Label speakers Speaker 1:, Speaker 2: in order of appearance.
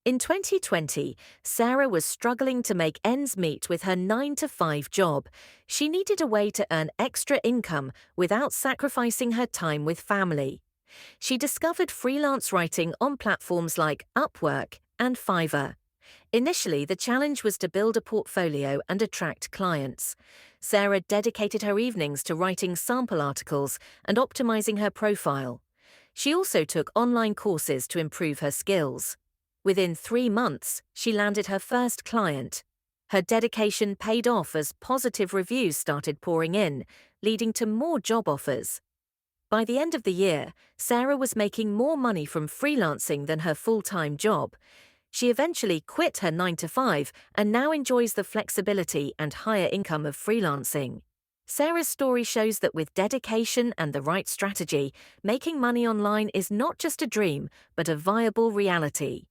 Speaker 1: In 2020, Sarah was struggling to make ends meet with her 9 to 5 job. She needed a way to earn extra income without sacrificing her time with family. She discovered freelance writing on platforms like Upwork and Fiverr. Initially, the challenge was to build a portfolio and attract clients. Sarah dedicated her evenings to writing sample articles and optimizing her profile. She also took online courses to improve her skills. Within 3 months, she landed her first client. Her dedication paid off as positive reviews started pouring in, leading to more job offers. By the end of the year, Sarah was making more money from freelancing than her full-time job. She eventually quit her 9 to 5 and now enjoys the flexibility and higher income of freelancing. Sarah's story shows that with dedication and the right strategy, making money online is not just a dream, but a viable reality.